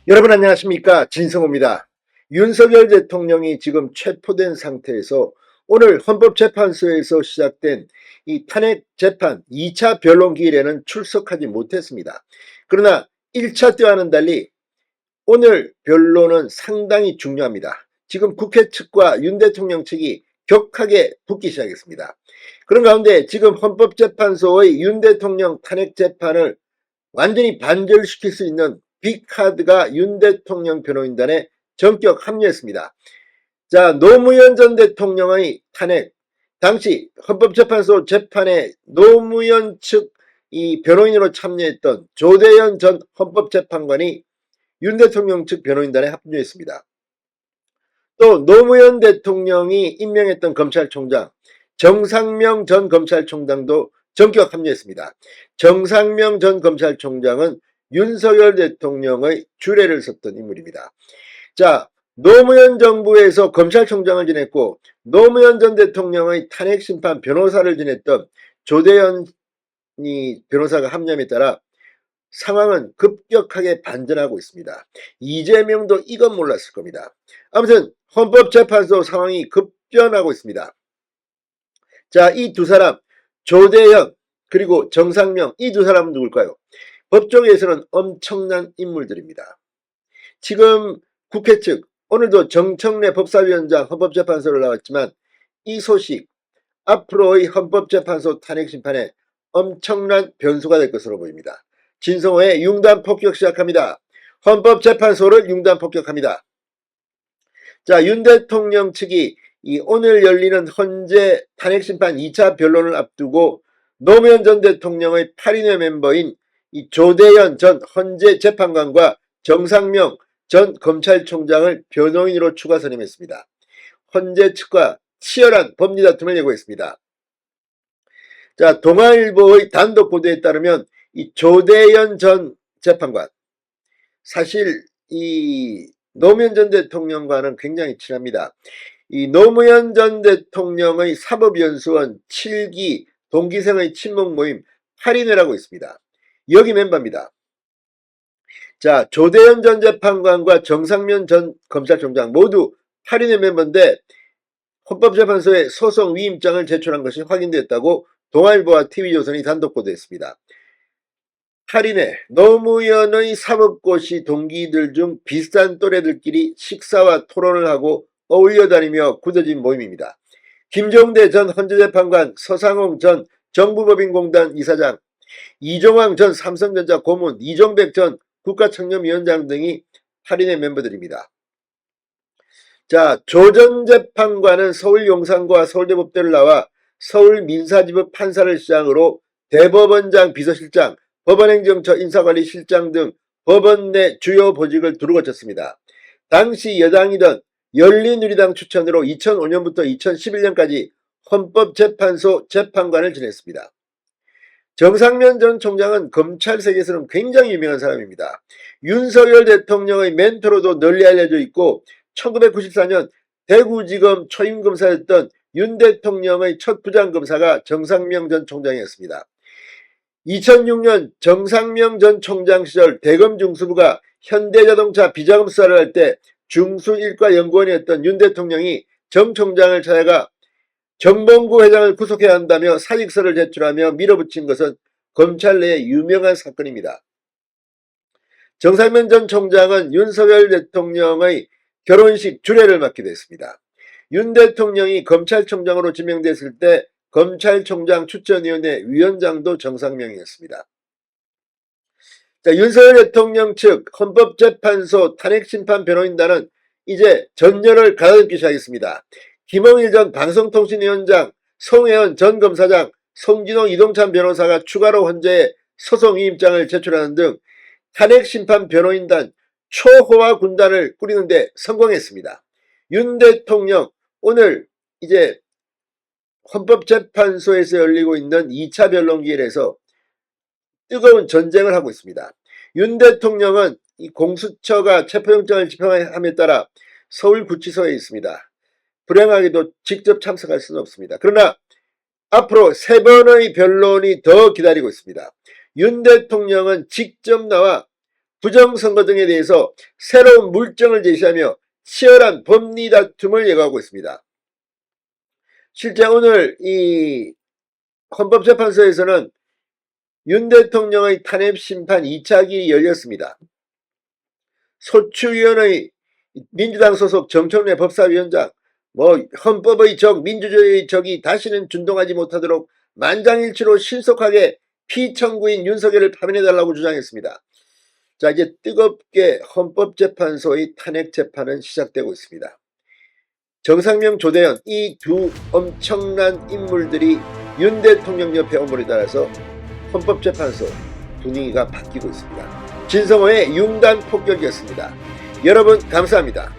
여러분 안녕하십니까, 진성호입니다. 윤석열 대통령이 지금 체포된 상태에서 오늘 헌법재판소에서 시작된 이 탄핵 재판 2차 변론 기일에는 출석하지 못했습니다. 그러나 1차 때와는 달리 오늘 변론은 상당히 중요합니다. 지금 국회 측과 윤 대통령 측이 격하게 붙기 시작했습니다. 그런 가운데 지금 헌법재판소의 윤 대통령 탄핵 재판을 완전히 반절시킬 수 있는 빅카드가 윤 대통령 변호인단에 전격 합류했습니다. 자, 노무현 전 대통령의 탄핵, 당시 헌법재판소 재판에 노무현 측 이 변호인으로 참여했던 조대현 전 헌법재판관이 윤 대통령 측 변호인단에 합류했습니다. 또 노무현 대통령이 임명했던 검찰총장 정상명 전 검찰총장도 전격 합류했습니다. 정상명 전 검찰총장은 윤석열 대통령의 주례를 썼던 인물입니다. 자, 노무현 정부에서 검찰총장을 지냈고 노무현 전 대통령의 탄핵심판 변호사를 지냈던 조대현 변호사가 합류함에 따라 상황은 급격하게 반전하고 있습니다. 이재명도 이건 몰랐을 겁니다. 아무튼 헌법재판소 상황이 급변하고 있습니다. 자, 이 두 사람 조대현 그리고 정상명, 이 두 사람은 누굴까요? 법조계에서는 엄청난 인물들입니다. 지금 국회 측 오늘도 정청래 법사위원장 헌법재판소를 나왔지만 이 소식 앞으로의 헌법재판소 탄핵심판에 엄청난 변수가 될 것으로 보입니다. 진성호의 융단폭격 시작합니다. 헌법재판소를 융단폭격합니다. 자, 윤 대통령 측이 오늘 열리는 헌재 탄핵심판 2차 변론을 앞두고 노무현 전 대통령의 8인의 멤버인 조대현 전 헌재 재판관과 정상명 전 검찰총장을 변호인으로 추가 선임했습니다. 헌재 측과 치열한 법리 다툼을 예고했습니다. 자, 동아일보의 단독 보도에 따르면 이 조대현 전 재판관, 사실 이 노무현 전 대통령과는 굉장히 친합니다. 이 노무현 전 대통령의 사법연수원 7기 동기생의 친목 모임 8인회라고 있습니다. 여기 멤버입니다. 자, 조대현 전 재판관과 정상면 전 검찰총장 모두 8인회 멤버인데 헌법재판소에 소송 위임장을 제출한 것이 확인됐다고 동아일보와 TV조선이 단독 보도했습니다. 8인회 노무현의 사법고시 동기들 중 비슷한 또래들끼리 식사와 토론을 하고 어울려 다니며 굳어진 모임입니다. 김종대 전 헌재재판관, 서상홍 전 정부법인공단 이사장, 이종황 전 삼성전자 고문, 이종백 전 국가청렴위원장 등이 8인회 멤버들입니다. 자, 조 전 재판관은 서울 용산구와 서울대법대를 나와 서울민사지법 판사를 시장으로 대법원장 비서실장, 법원행정처 인사관리실장 등 법원 내 주요 보직을 두루 거쳤습니다. 당시 여당이던 열린우리당 추천으로 2005년부터 2011년까지 헌법재판소 재판관을 지냈습니다. 정상면 전 총장은 검찰 세계에서는 굉장히 유명한 사람입니다. 윤석열 대통령의 멘토로도 널리 알려져 있고 1994년 대구지검 초임검사였던 윤 대통령의 첫 부장검사가 정상명 전 총장이었습니다. 2006년 정상명 전 총장 시절 대검 중수부가 현대자동차 비자금 수사를 할 때 중수일과 연구원이었던 윤 대통령이 정 총장을 찾아가 정봉구 회장을 구속해야 한다며 사직서를 제출하며 밀어붙인 것은 검찰 내의 유명한 사건입니다. 정상면 전 총장은 윤석열 대통령의 결혼식 주례를 맡기도 했습니다. 윤 대통령이 검찰총장으로 지명됐을 때 검찰총장 추천위원회 위원장도 정상명이었습니다. 자, 윤석열 대통령 측 헌법재판소 탄핵심판 변호인단은 이제 전열을 가다듬기 시작했습니다. 김홍일 전 방송통신위원장, 송혜원 전 검사장, 송진호 이동찬 변호사가 추가로 헌재에 소송위임장을 제출하는 등 탄핵심판 변호인단 초호화 군단을 꾸리는데 성공했습니다. 윤 대통령 오늘 이제 헌법재판소에서 열리고 있는 2차 변론기일에서 뜨거운 전쟁을 하고 있습니다. 윤 대통령은 이 공수처가 체포영장을 집행함에 따라 서울구치소에 있습니다. 불행하게도 직접 참석할 수는 없습니다. 그러나 앞으로 3번의 변론이 더 기다리고 있습니다. 윤 대통령은 직접 나와 부정선거 등에 대해서 새로운 물증을 제시하며 치열한 법리 다툼을 예고하고 있습니다. 실제 오늘 이 헌법재판소에서는 윤 대통령의 탄핵심판 2차 기일이 열렸습니다. 소추위원의 민주당 소속 정청래 법사위원장, 헌법의 적, 민주주의의 적이 다시는 준동하지 못하도록 만장일치로 신속하게 피청구인 윤석열을 파면해달라고 주장했습니다. 자, 이제 뜨겁게 헌법재판소의 탄핵재판은 시작되고 있습니다. 정상명, 조대현 이 두 엄청난 인물들이 윤 대통령 옆에 옴으로 따라서 헌법재판소 분위기가 바뀌고 있습니다. 진성호의 융단 폭격이었습니다. 여러분 감사합니다.